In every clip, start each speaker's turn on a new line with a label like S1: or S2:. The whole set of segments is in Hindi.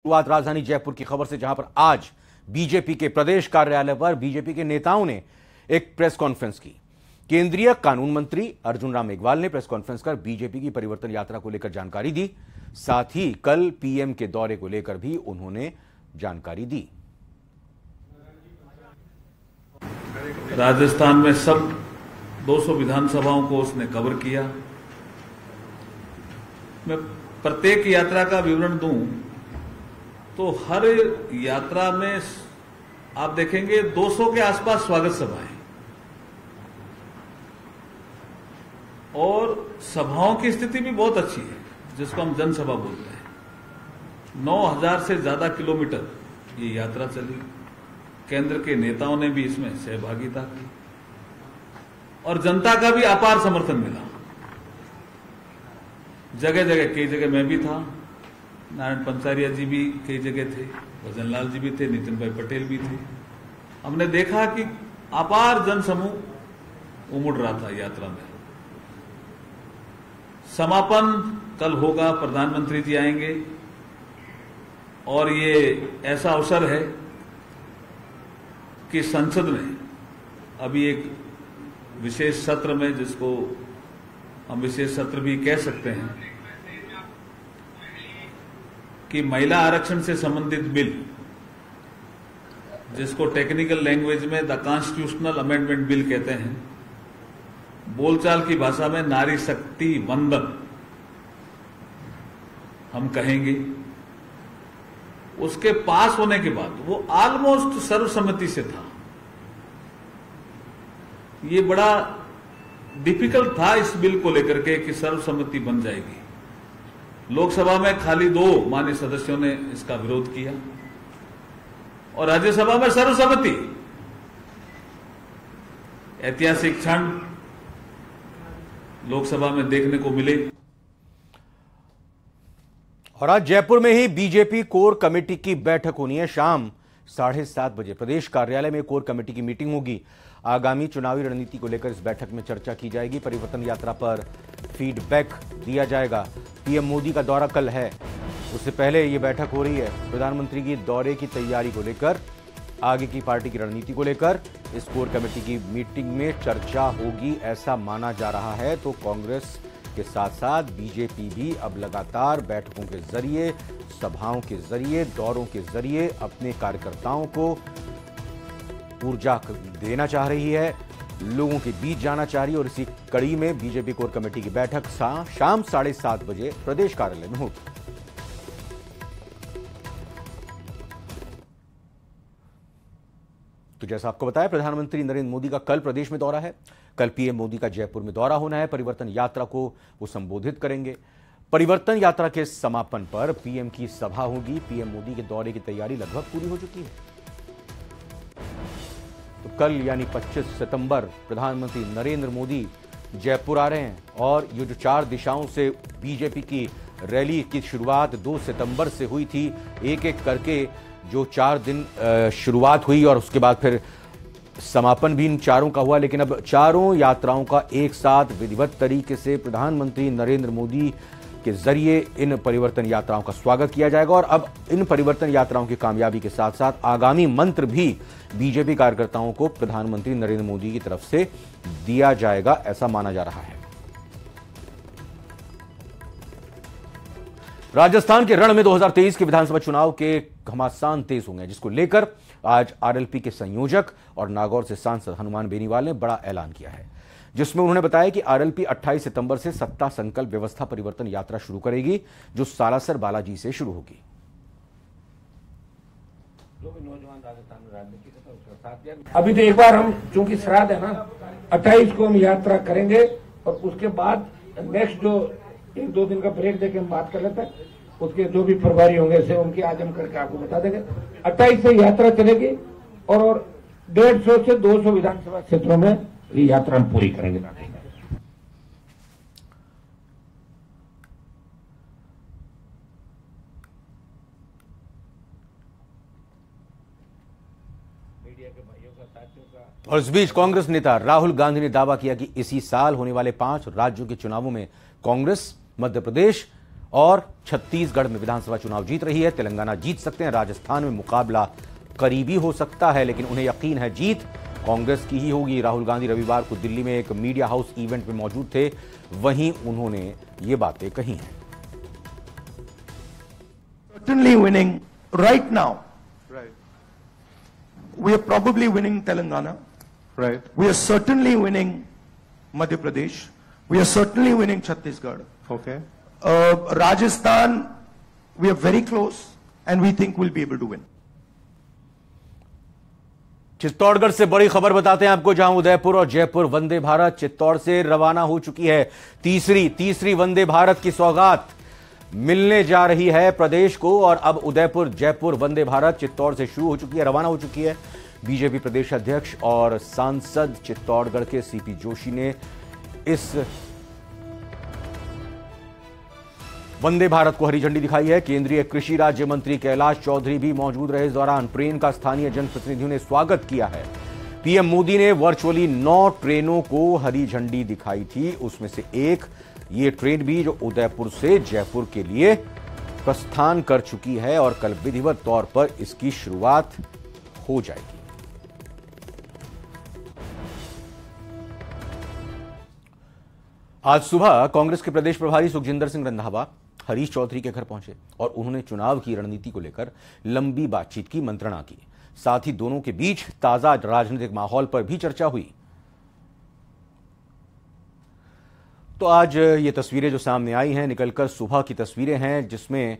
S1: शुरुआत राजधानी जयपुर की खबर से, जहां पर आज बीजेपी के प्रदेश कार्यालय पर बीजेपी के नेताओं ने एक प्रेस कॉन्फ्रेंस की। केंद्रीय कानून मंत्री अर्जुन राम मेघवाल ने प्रेस कॉन्फ्रेंस कर बीजेपी की परिवर्तन यात्रा को लेकर जानकारी दी। साथ ही कल पीएम के दौरे को लेकर भी उन्होंने जानकारी दी।
S2: राजस्थान में सब 200 विधानसभाओं को उसने कवर किया। मैं प्रत्येक यात्रा का विवरण दूं तो हर यात्रा में आप देखेंगे 200 के आसपास स्वागत सभाएं और सभाओं की स्थिति भी बहुत अच्छी है, जिसको हम जनसभा बोलते हैं। 9000 से ज्यादा किलोमीटर ये यात्रा चली। केंद्र के नेताओं ने भी इसमें सहभागिता की और जनता का भी अपार समर्थन मिला। जगह जगह, कई जगह मैं भी था, नारायण पंचारिया जी भी कई जगह थे, भजनलाल जी भी थे, नितिन भाई पटेल भी थे। हमने देखा कि अपार जनसमूह उमड़ रहा था यात्रा में। समापन कल होगा, प्रधानमंत्री जी आएंगे और ये ऐसा अवसर है कि संसद में अभी एक विशेष सत्र में, जिसको हम विशेष सत्र भी कह सकते हैं, कि महिला आरक्षण से संबंधित बिल, जिसको टेक्निकल लैंग्वेज में द कॉन्स्टिट्यूशनल अमेंडमेंट बिल कहते हैं, बोलचाल की भाषा में नारी शक्ति वंदन हम कहेंगे, उसके पास होने के बाद वो ऑलमोस्ट सर्वसम्मति से था। ये बड़ा डिफिकल्ट था इस बिल को लेकर के कि सर्वसम्मति बन जाएगी। लोकसभा में खाली 2 माननीय सदस्यों ने इसका विरोध किया और राज्यसभा में सर्वसम्मति। ऐतिहासिक क्षण लोकसभा में देखने को मिले।
S1: और आज जयपुर में ही बीजेपी कोर कमेटी की बैठक होनी है। शाम 7:30 बजे प्रदेश कार्यालय में कोर कमेटी की मीटिंग होगी। आगामी चुनावी रणनीति को लेकर इस बैठक में चर्चा की जाएगी। परिवर्तन यात्रा पर फीडबैक दिया जाएगा। पीएम मोदी का दौरा कल है, उससे पहले ये बैठक हो रही है। प्रधानमंत्री की दौरे की तैयारी को लेकर, आगे की पार्टी की रणनीति को लेकर इस कोर कमेटी की मीटिंग में चर्चा होगी, ऐसा माना जा रहा है। तो कांग्रेस के साथ साथ बीजेपी भी अब लगातार बैठकों के जरिए, सभाओं के जरिए, दौरों के जरिए अपने कार्यकर्ताओं को ऊर्जा देना चाह रही है, लोगों के बीच जाना चाह रही है। और इसी कड़ी में बीजेपी कोर कमेटी की बैठक शाम 7:30 बजे प्रदेश कार्यालय में होगी। तो जैसा आपको बताया, प्रधानमंत्री नरेंद्र मोदी का कल प्रदेश में दौरा है। कल पीएम मोदी का जयपुर में दौरा होना है। परिवर्तन यात्रा को वो संबोधित करेंगे। परिवर्तन यात्रा के समापन पर पीएम की सभा होगी। पीएम मोदी के दौरे की तैयारी लगभग पूरी हो चुकी है। तो कल यानी 25 सितंबर प्रधानमंत्री नरेंद्र मोदी जयपुर आ रहे हैं और ये जो 4 दिशाओं से बीजेपी की रैली की शुरुआत 2 सितंबर से हुई थी, एक एक करके जो 4 दिन शुरुआत हुई और उसके बाद फिर समापन भी इन चारों का हुआ। लेकिन अब चारों यात्राओं का एक साथ विधिवत तरीके से प्रधानमंत्री नरेंद्र मोदी के जरिए इन परिवर्तन यात्राओं का स्वागत किया जाएगा। और अब इन परिवर्तन यात्राओं की कामयाबी के साथ साथ आगामी मंत्र भी बीजेपी कार्यकर्ताओं को प्रधानमंत्री नरेंद्र मोदी की तरफ से दिया जाएगा, ऐसा माना जा रहा है। राजस्थान के रण में 2023 के विधानसभा चुनाव के घमासान तेज होंगे, जिसको लेकर आज आरएलपी के संयोजक और नागौर से सांसद हनुमान बेनीवाल ने बड़ा ऐलान किया है, जिसमें उन्होंने बताया कि आरएलपी 28 सितंबर से सत्ता संकल्प व्यवस्था परिवर्तन यात्रा शुरू करेगी, जो सालासर बालाजी से शुरू होगी।
S3: अभी तो एक बार हम, चूंकि श्राद्ध है ना, 28 को हम यात्रा करेंगे और उसके बाद नेक्स्ट जो 1-2 दिन का ब्रेक देके हम बात कर लेते हैं। उसके जो भी प्रभारी होंगे से उनकी आज हम करके आपको बता देंगे। 28 से यात्रा चलेगी और 150 से 200 विधानसभा क्षेत्रों में ये यात्रा हम पूरी करेंगे।
S1: और इस बीच कांग्रेस नेता राहुल गांधी ने दावा किया कि इसी साल होने वाले 5 राज्यों के चुनावों में कांग्रेस मध्य प्रदेश और छत्तीसगढ़ में विधानसभा चुनाव जीत रही है। तेलंगाना जीत सकते हैं, राजस्थान में मुकाबला करीबी हो सकता है, लेकिन उन्हें यकीन है जीत कांग्रेस की ही होगी। राहुल गांधी रविवार को दिल्ली में एक मीडिया हाउस इवेंट में मौजूद थे, वहीं उन्होंने ये बातें कही हैं।
S4: Certainly winning right now. Right. We are probably winning Telangana. Right. We are certainly winning Madhya Pradesh. We are certainly winning Chhattisgarh. Okay. Rajasthan, we are very close, and we think we'll be able to win.
S1: Chittorgarh से बड़ी खबर बताते हैं आपको, जहां उदयपुर और जयपुर वंदे भारत चित्तौड़ से रवाना हो चुकी है। तीसरी वंदे भारत की सौगात मिलने जा रही है प्रदेश को, और अब उदयपुर जयपुर वंदे भारत चित्तौड़ से शुरू हो चुकी है, रवाना हो चुकी है। बीजेपी प्रदेश अध्यक्ष और सांसद चित्तौड़गढ़ के सीपी जोशी ने इस वंदे भारत को हरी झंडी दिखाई है। केंद्रीय कृषि राज्य मंत्री कैलाश चौधरी भी मौजूद रहे। इस दौरान ट्रेन का स्थानीय जनप्रतिनिधियों ने स्वागत किया है। पीएम मोदी ने वर्चुअली 9 ट्रेनों को हरी झंडी दिखाई थी, उसमें से एक ये ट्रेन भी जो उदयपुर से जयपुर के लिए प्रस्थान कर चुकी है और कल विधिवत तौर पर इसकी शुरुआत हो जाएगी। आज सुबह कांग्रेस के प्रदेश प्रभारी सुखजिंदर सिंह रंधावा हरीश चौधरी के घर पहुंचे और उन्होंने चुनाव की रणनीति को लेकर लंबी बातचीत की मंत्रणा की। साथ ही दोनों के बीच ताजा राजनीतिक माहौल पर भी चर्चा हुई। तो आज ये तस्वीरें जो सामने आई हैं, निकलकर सुबह की तस्वीरें हैं, जिसमें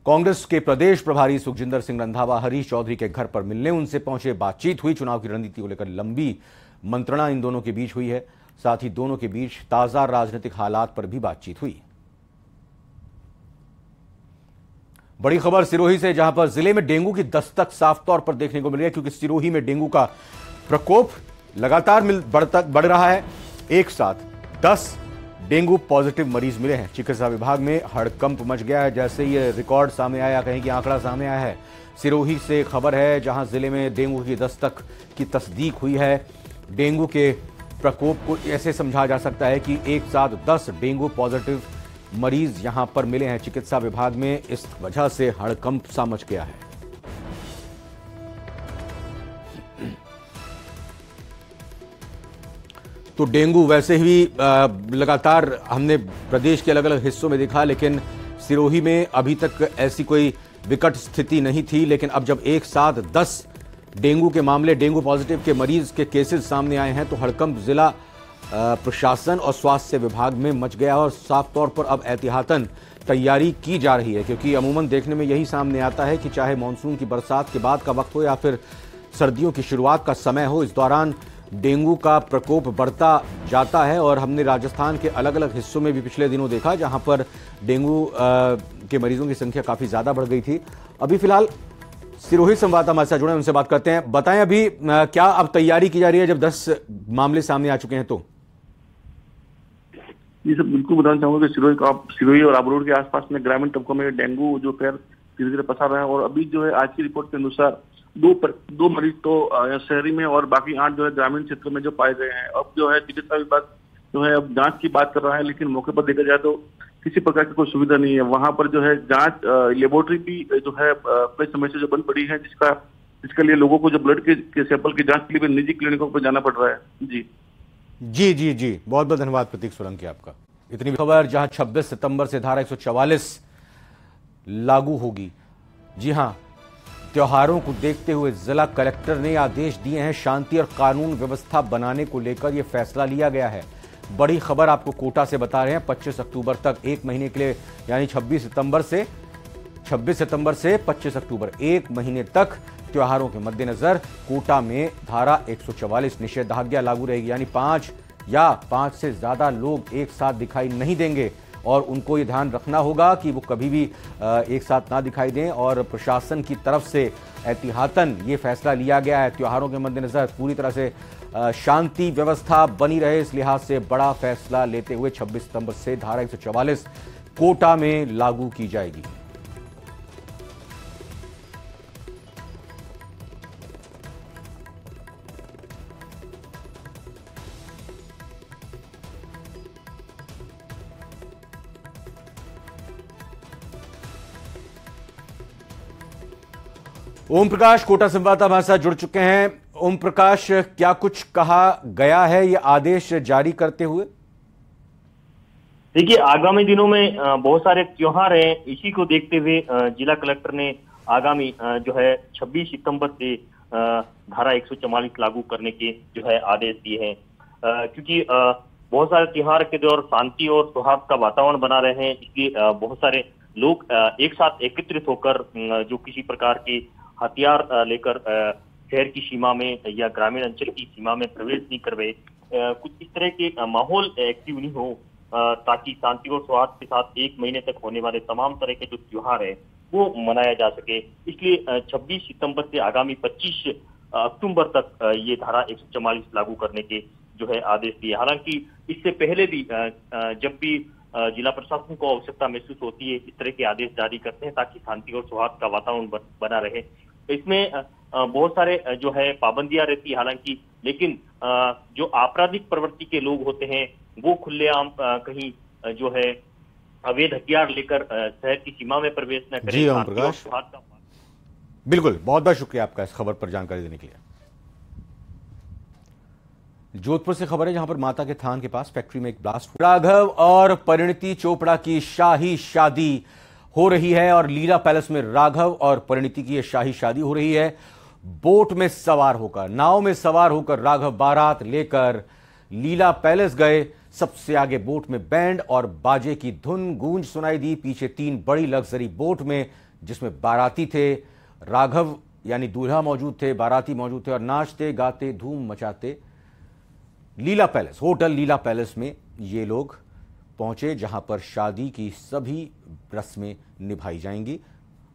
S1: कांग्रेस के प्रदेश प्रभारी सुखजिंदर सिंह रंधावा हरीश चौधरी के घर पर मिलने उनसे पहुंचे, बातचीत हुई, चुनाव की रणनीति को लेकर लंबी मंत्रणा इन दोनों के बीच हुई है। साथ ही दोनों के बीच ताजा राजनीतिक हालात पर भी बातचीत हुई। बड़ी खबर सिरोही से, जहां पर जिले में डेंगू की दस्तक साफ तौर पर देखने को मिल रही है, क्योंकि सिरोही में डेंगू का प्रकोप लगातार बढ़ रहा है। एक साथ 10 डेंगू पॉजिटिव मरीज मिले हैं। चिकित्सा विभाग में हड़कंप मच गया है जैसे ये रिकॉर्ड सामने आया, कहीं कि आंकड़ा सामने आया है। सिरोही से खबर है, जहां जिले में डेंगू की दस्तक की तस्दीक हुई है। डेंगू के प्रकोप को ऐसे समझा जा सकता है कि एक साथ 10 डेंगू पॉजिटिव मरीज यहां पर मिले हैं। चिकित्सा विभाग में इस वजह से हड़कंप सा मच गया है। तो डेंगू वैसे ही लगातार हमने प्रदेश के अलग अलग हिस्सों में देखा, लेकिन सिरोही में अभी तक ऐसी कोई विकट स्थिति नहीं थी। लेकिन अब जब एक साथ 10 डेंगू के मामले, डेंगू पॉजिटिव के मरीज के केसेस सामने आए हैं, तो हड़कंप जिला प्रशासन और स्वास्थ्य विभाग में मच गया और साफ तौर पर अब एहतियातन तैयारी की जा रही है। क्योंकि अमूमन देखने में यही सामने आता है कि चाहे मानसून की बरसात के बाद का वक्त हो या फिर सर्दियों की शुरुआत का समय हो, इस दौरान डेंगू का प्रकोप बढ़ता जाता है। और हमने राजस्थान के अलग अलग हिस्सों में भी पिछले दिनों देखा, जहां पर डेंगू के मरीजों की संख्या काफी ज्यादा बढ़ गई थी। अभी फिलहाल सिरोही संवाददाता हमारे साथ जुड़े, उनसे बात करते हैं। बताएं अभी क्या अब तैयारी की जा रही है जब 10 मामले सामने आ चुके हैं तो?
S5: जी सर, बिल्कुल बताना चाहूंगा कि सिरोही और आबू रोड के आसपास में ग्रामीण तबकों में डेंगू जो खैर धीरे धीरे पसार रहा है। और अभी जो है आज की रिपोर्ट के अनुसार दो मरीज तो शहरी में और बाकी 8 जो है ग्रामीण क्षेत्र में जो पाए गए हैं। अब जो है चिकित्सा विभाग जो है अब जांच की बात कर रहा है, लेकिन मौके पर देखा जाए तो किसी प्रकार की कोई सुविधा नहीं है। वहां पर जो है जांच लेबोरेटरी भी जो है कई समय से जो बंद पड़ी है, जिसके लिए लोगों को जो ब्लड के सैंपल की जांच के लिए निजी क्लिनिकों पर जाना पड़ रहा है। जी
S1: जी जी जी, बहुत बहुत धन्यवाद प्रतीक सोलंकी आपका। इतनी खबर, जहां 26 सितंबर से धारा 144 लागू होगी। जी हां, त्योहारों को देखते हुए जिला कलेक्टर ने आदेश दिए हैं। शांति और कानून व्यवस्था बनाने को लेकर यह फैसला लिया गया है। बड़ी खबर आपको कोटा से बता रहे हैं। 25 अक्टूबर तक, एक महीने के लिए, यानी 26 सितंबर से 25 अक्टूबर, एक महीने तक त्योहारों के मद्देनजर कोटा में धारा 144 निषेधाज्ञा लागू रहेगी। यानी 5 से ज्यादा लोग एक साथ दिखाई नहीं देंगे और उनको ये ध्यान रखना होगा कि वो कभी भी एक साथ ना दिखाई दें। और प्रशासन की तरफ से एहतियातन ये फैसला लिया गया है। त्योहारों के मद्देनजर पूरी तरह से शांति व्यवस्था बनी रहे, इस लिहाज से बड़ा फैसला लेते हुए 26 सितंबर से धारा 144 कोटा में लागू की जाएगी। ओम प्रकाश कोटा संवाददाता हमारे साथ जुड़ चुके हैं। ओम प्रकाश, क्या कुछ कहा गया है ये आदेश जारी करते हुए?
S6: देखिए, आगामी दिनों में बहुत सारे त्योहार हैं। इसी को देखते हुए जिला कलेक्टर ने आगामी जो है 26 सितंबर से धारा 144 लागू करने के जो है आदेश दिए हैं, क्योंकि बहुत सारे त्योहार के दौर शांति और सौहार्द का वातावरण बना रहे हैं। इसलिए बहुत सारे लोग एक साथ एकत्रित होकर जो किसी प्रकार के हथियार लेकर शहर की सीमा में या ग्रामीण अंचल की सीमा में प्रवेश नहीं कर रहे। कुछ इस तरह के माहौल एक्टिव नहीं हो, ताकि शांति और सौहार्द के साथ 1 महीने तक होने वाले तमाम तरह के जो त्योहार है वो मनाया जा सके। इसलिए 26 सितंबर से आगामी 25 अक्टूबर तक ये धारा 144 लागू करने के जो है आदेश दिए। हालांकि इससे पहले भी जब भी जिला प्रशासन को आवश्यकता महसूस होती है, इस तरह के आदेश जारी करते हैं ताकि शांति और सौहार्द का वातावरण बना रहे। इसमें बहुत सारे जो है पाबंदियां रहती है हालांकि, लेकिन जो आपराधिक प्रवृत्ति के लोग होते हैं वो खुलेआम कहीं जो है अवैध हथियार लेकर शहर की सीमा में प्रवेश न करें।
S1: जी ओम प्रकाश, बिल्कुल, बहुत बहुत शुक्रिया आपका इस खबर पर जानकारी देने के लिए। जोधपुर से खबर है, जहां पर माता के थान के पास फैक्ट्री में एक ब्लास्ट। राघव और परिणीति चोपड़ा की शाही शादी हो रही है और लीला पैलेस में राघव और परिणीति की यह शाही शादी हो रही है। बोट में सवार होकर, नाव में सवार होकर राघव बारात लेकर लीला पैलेस गए। सबसे आगे बोट में बैंड और बाजे की धुन गूंज सुनाई दी। पीछे 3 बड़ी लग्जरी बोट में, जिसमें बाराती थे, राघव यानी दूल्हा मौजूद थे, बाराती मौजूद थे और नाचते गाते धूम मचाते लीला पैलेस, होटल लीला पैलेस में ये लोग पहुंचे, जहां पर शादी की सभी रस्में निभाई जाएंगी।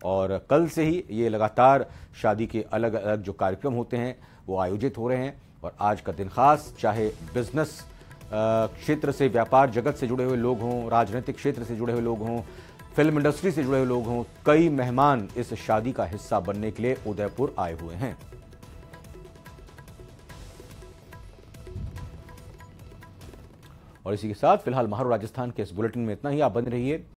S1: और कल से ही ये लगातार शादी के अलग अलग जो कार्यक्रम होते हैं वो आयोजित हो रहे हैं। और आज का दिन खास, चाहे बिजनेस क्षेत्र से, व्यापार जगत से जुड़े हुए लोग हों, राजनीतिक क्षेत्र से जुड़े हुए लोग हों, फिल्म इंडस्ट्री से जुड़े हुए लोग हों, कई मेहमान इस शादी का हिस्सा बनने के लिए उदयपुर आए हुए हैं। और इसी के साथ फिलहाल महारो राजस्थान के इस बुलेटिन में इतना ही। आप बने रहिए